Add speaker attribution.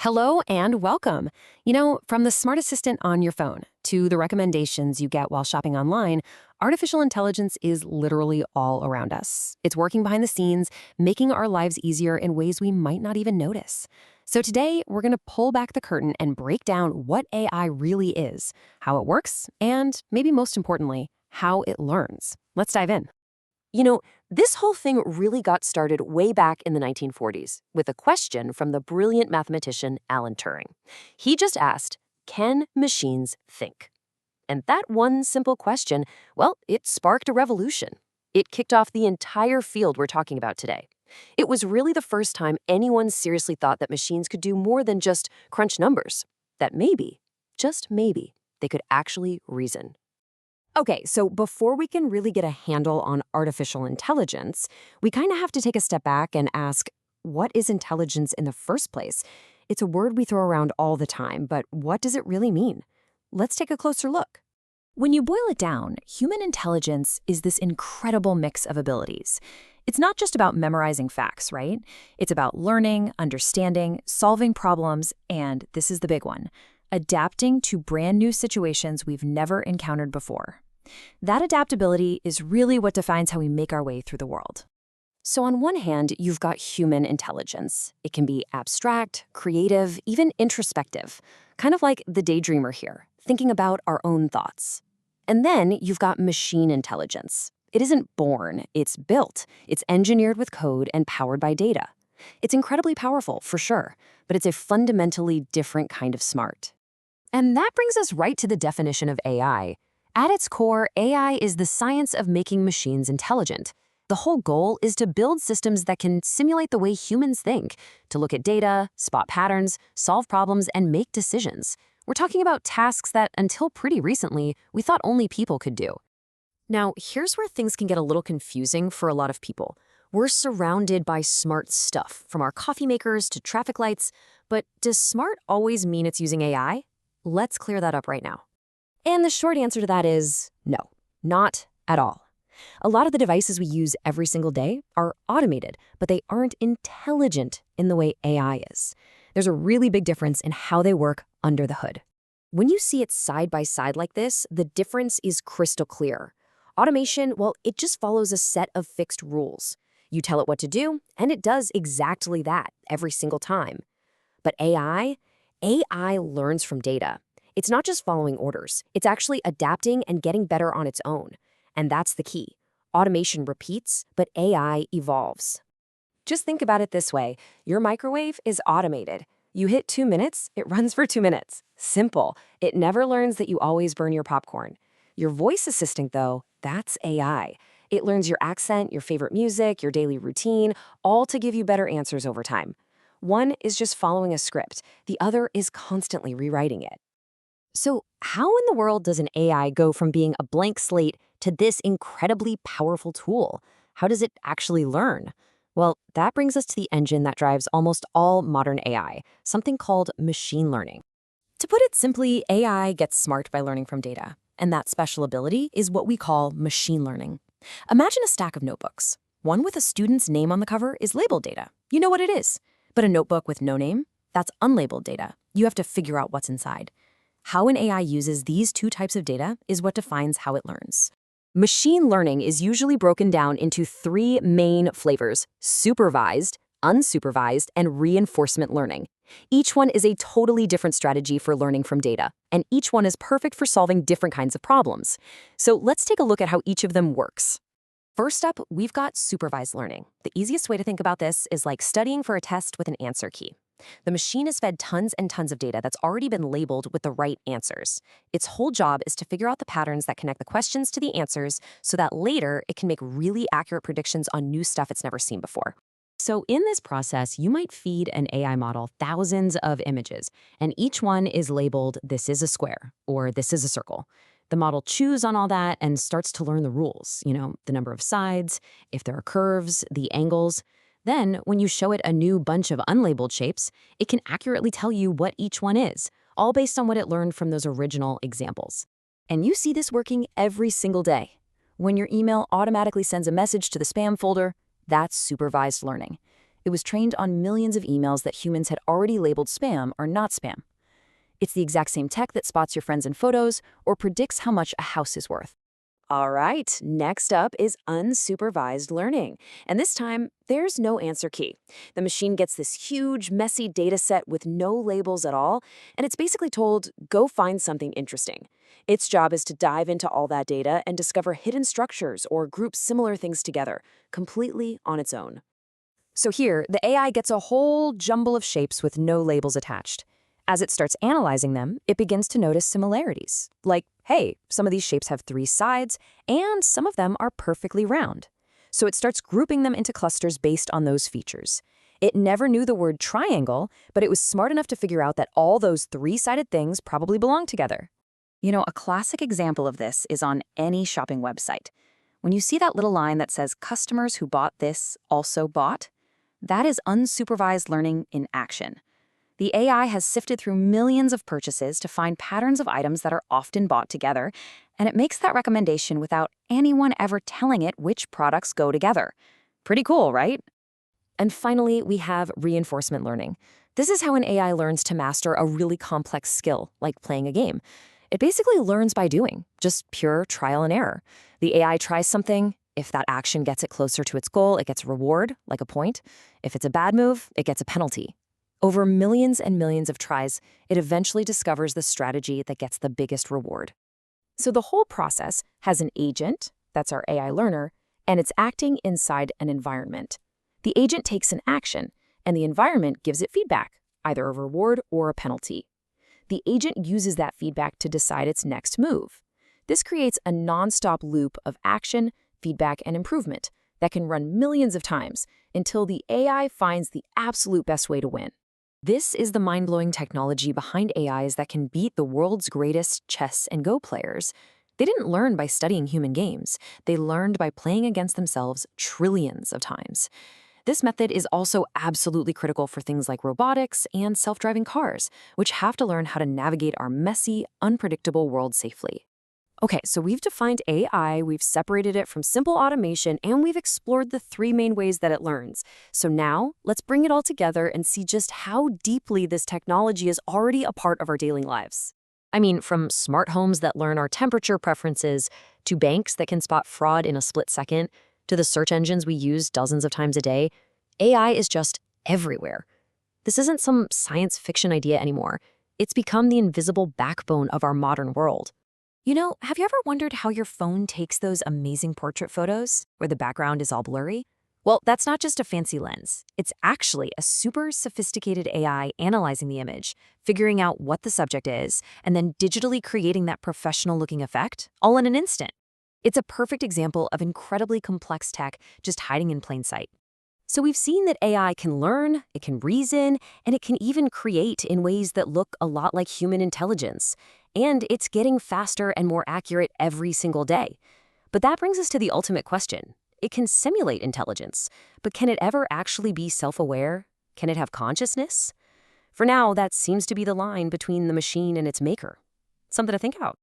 Speaker 1: Hello and welcome. From the smart assistant on your phone to the recommendations you get while shopping online, artificial intelligence is literally all around us. It's working behind the scenes, making our lives easier in ways we might not even notice. So today, we're going to pull back the curtain and break down what AI really is, how it works, and maybe most importantly, how it learns. Let's dive in.
Speaker 2: This whole thing really got started way back in the 1940s with a question from the brilliant mathematician Alan Turing. He just asked, can machines think? And that one simple question, well, it sparked a revolution. It kicked off the entire field we're talking about today. It was really the first time anyone seriously thought that machines could do more than just crunch numbers, that maybe, just maybe, they could actually reason. Okay, so before we can really get a handle on artificial intelligence, we kind of have to take a step back and ask, what is intelligence in the first place? It's a word we throw around all the time, but what does it really mean? Let's take a closer look.
Speaker 1: When you boil it down, human intelligence is this incredible mix of abilities. It's not just about memorizing facts, right? It's about learning, understanding, solving problems, and this is the big one, adapting to brand new situations we've never encountered before. That adaptability is really what defines how we make our way through the world.
Speaker 2: So on one hand, you've got human intelligence. It can be abstract, creative, even introspective, kind of like the daydreamer here, thinking about our own thoughts. And then you've got machine intelligence. It isn't born, it's built. It's engineered with code and powered by data. It's incredibly powerful, for sure, but it's a fundamentally different kind of smart. And that brings us right to the definition of AI. At its core, AI is the science of making machines intelligent. The whole goal is to build systems that can simulate the way humans think, to look at data, spot patterns, solve problems, and make decisions. We're talking about tasks that, until pretty recently, we thought only people could do. Now, here's where things can get a little confusing for a lot of people. We're surrounded by smart stuff, from our coffee makers to traffic lights, but does smart always mean it's using AI? Let's clear that up right now. And the short answer to that is no, not at all. A lot of the devices we use every single day are automated, but they aren't intelligent in the way AI is. There's a really big difference in how they work under the hood. When you see it side by side like this, the difference is crystal clear. Automation, well, it just follows a set of fixed rules. You tell it what to do, and it does exactly that every single time. But AI learns from data. It's not just following orders. It's actually adapting and getting better on its own. And that's the key. Automation repeats, but AI evolves. Just think about it this way. Your microwave is automated. You hit 2 minutes, it runs for 2 minutes. Simple. It never learns that you always burn your popcorn. Your voice assistant, though, that's AI. It learns your accent, your favorite music, your daily routine, all to give you better answers over time. One is just following a script. The other is constantly rewriting it. So how in the world does an AI go from being a blank slate to this incredibly powerful tool? How does it actually learn? Well, that brings us to the engine that drives almost all modern AI, something called machine learning. To put it simply, AI gets smart by learning from data, and that special ability is what we call machine learning. Imagine a stack of notebooks. One with a student's name on the cover is labeled data. You know what it is. But a notebook with no name? That's unlabeled data. You have to figure out what's inside. How an AI uses these two types of data is what defines how it learns. Machine learning is usually broken down into 3 main flavors: supervised, unsupervised, and reinforcement learning. Each one is a totally different strategy for learning from data, and each one is perfect for solving different kinds of problems. So let's take a look at how each of them works. First up, we've got supervised learning. The easiest way to think about this is like studying for a test with an answer key. The machine is fed tons and tons of data that's already been labeled with the right answers. Its whole job is to figure out the patterns that connect the questions to the answers so that later it can make really accurate predictions on new stuff it's never seen before. So in this process, you might feed an AI model thousands of images, and each one is labeled, this is a square, or this is a circle. The model chews on all that and starts to learn the rules, the number of sides, if there are curves, the angles. Then, when you show it a new bunch of unlabeled shapes, it can accurately tell you what each one is, all based on what it learned from those original examples. And you see this working every single day. When your email automatically sends a message to the spam folder, that's supervised learning. It was trained on millions of emails that humans had already labeled spam or not spam. It's the exact same tech that spots your friends in photos or predicts how much a house is worth. All right, next up is unsupervised learning. And this time, there's no answer key. The machine gets this huge, messy data set with no labels at all, and it's basically told, go find something interesting. Its job is to dive into all that data and discover hidden structures or group similar things together, completely on its own. So here, the AI gets a whole jumble of shapes with no labels attached. As it starts analyzing them, it begins to notice similarities. Like, hey, some of these shapes have 3 sides, and some of them are perfectly round. So it starts grouping them into clusters based on those features. It never knew the word triangle, but it was smart enough to figure out that all those 3-sided things probably belong together. You know, a classic example of this is on any shopping website. When you see that little line that says customers who bought this also bought, that is unsupervised learning in action. The AI has sifted through millions of purchases to find patterns of items that are often bought together, and it makes that recommendation without anyone ever telling it which products go together. Pretty cool, right? And finally, we have reinforcement learning. This is how an AI learns to master a really complex skill, like playing a game. It basically learns by doing, just pure trial and error. The AI tries something. If that action gets it closer to its goal, it gets a reward, like a point. If it's a bad move, it gets a penalty. Over millions and millions of tries, it eventually discovers the strategy that gets the biggest reward. So the whole process has an agent, that's our AI learner, and it's acting inside an environment. The agent takes an action, and the environment gives it feedback, either a reward or a penalty. The agent uses that feedback to decide its next move. This creates a non-stop loop of action, feedback, and improvement that can run millions of times until the AI finds the absolute best way to win. This is the mind-blowing technology behind AIs that can beat the world's greatest chess and Go players. They didn't learn by studying human games. They learned by playing against themselves trillions of times. This method is also absolutely critical for things like robotics and self-driving cars, which have to learn how to navigate our messy, unpredictable world safely. Okay, so we've defined AI, we've separated it from simple automation, and we've explored the 3 main ways that it learns. So now, let's bring it all together and see just how deeply this technology is already a part of our daily lives. I mean, from smart homes that learn our temperature preferences, to banks that can spot fraud in a split second, to the search engines we use dozens of times a day, AI is just everywhere. This isn't some science fiction idea anymore. It's become the invisible backbone of our modern world. You know, have you ever wondered how your phone takes those amazing portrait photos where the background is all blurry? Well, that's not just a fancy lens. It's actually a super sophisticated AI analyzing the image, figuring out what the subject is, and then digitally creating that professional-looking effect, all in an instant. It's a perfect example of incredibly complex tech just hiding in plain sight. So we've seen that AI can learn, it can reason, and it can even create in ways that look a lot like human intelligence. And it's getting faster and more accurate every single day. But that brings us to the ultimate question. It can simulate intelligence, but can it ever actually be self-aware? Can it have consciousness? For now, that seems to be the line between the machine and its maker. Something to think about.